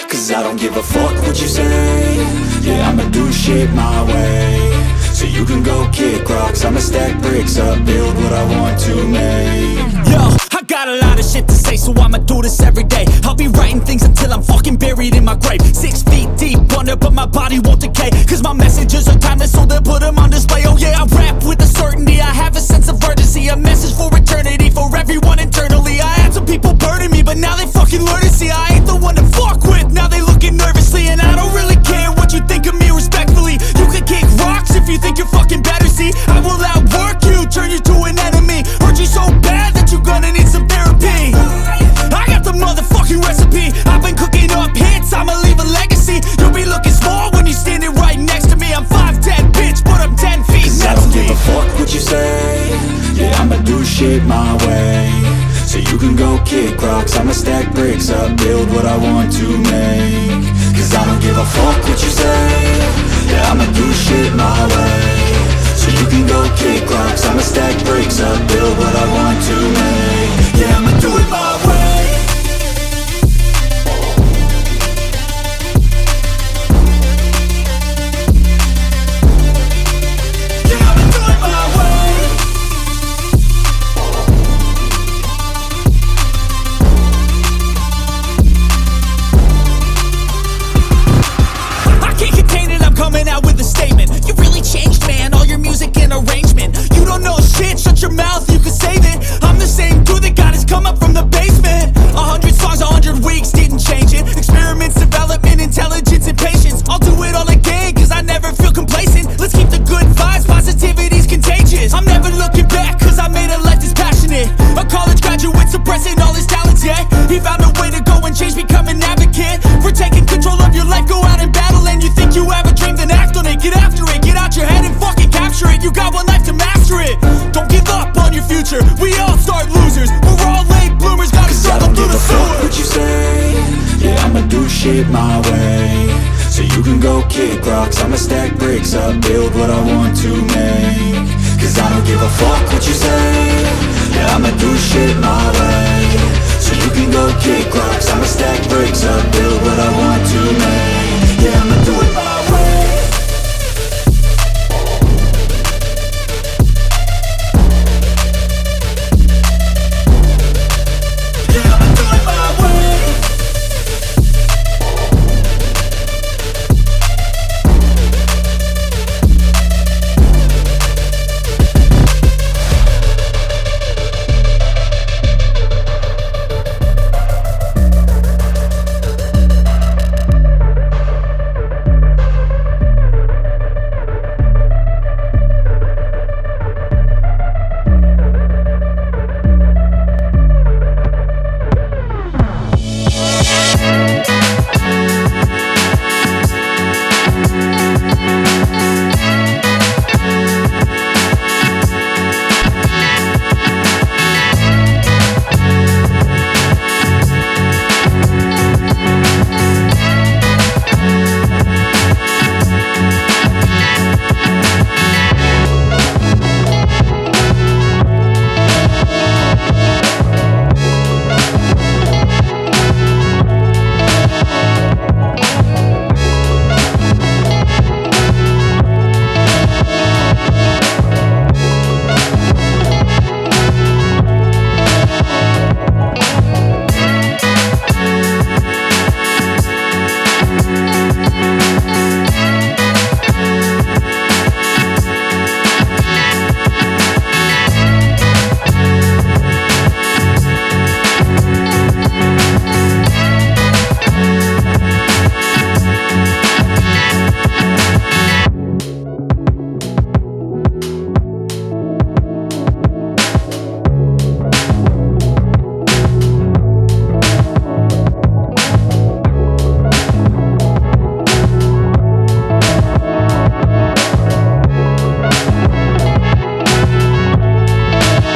Cause I don't give a fuck what you say. Yeah, I'ma do shit my way. So you can go kick rocks, I'ma stack bricks up, build what I want to make. Yo, I got a lot of shit to say, so I'ma do this every day. I'll be writing things until I'm fucking buried in my grave. 6 feet deep under, but my body won't decay. Cause my messages are timeless, so they'll put them on display. Oh yeah, I rap with a certainty, I have a sense of urgency. A message for eternity, for everyone internally. I had some people burning me, but now they fucking learn to see I ain't the one to fuck with, now they looking nervously. And I don't really care what you think of me, respectfully. You can kick rocks if you think you're fucking better, see. I will outwork you, turn you to an enemy. Hurt you so bad that you're gonna need some therapy. I got the motherfucking recipe, I've been cooking up hits, I'ma leave a legacy. You'll be looking small when you're standing right next to me. I'm 5'10", bitch, but I'm 10 feet next to me. I don't give a fuck what you say. Yeah, I'ma do shit my way. So you can go kick rocks, I'ma stack bricks up, build what I want to make. Cause I don't give a fuck what you say. Yeah, I'ma do shit my way. So you can go kick rocks, I'ma stack bricks up, build what I want to make. Yeah, I'ma do it my way. Coming out with a statement. You really changed, man, all your music and arrangement. You don't know shit, shut your mouth, you can save it. I'm the same dude that got his come up from the basement. 100 songs, 100 weeks, didn't change it. Experiments, development, intelligence, and patience. I'll do it all again, cause I never feel complacent. Let's keep the good vibes, positivity's contagious. I'm never looking back, cause I made a life that's passionate. A college graduate suppressing all his talents, yeah. He found a way to go and change, become an advocate for taking control of your life, go out and battle. And you think you have a dream, then act on it, get after it, get out your head and fucking capture it. You got one life to master it. Don't give up on your future. We all start losers. We're all late bloomers. Gotta struggle through the sewer. I don't give a fuck what you say. Yeah, I'ma do shit my way. So you can go kick rocks, I'ma stack bricks up, build what I want to make. Cause I don't give a fuck what you say. Yeah, I'ma do shit my way.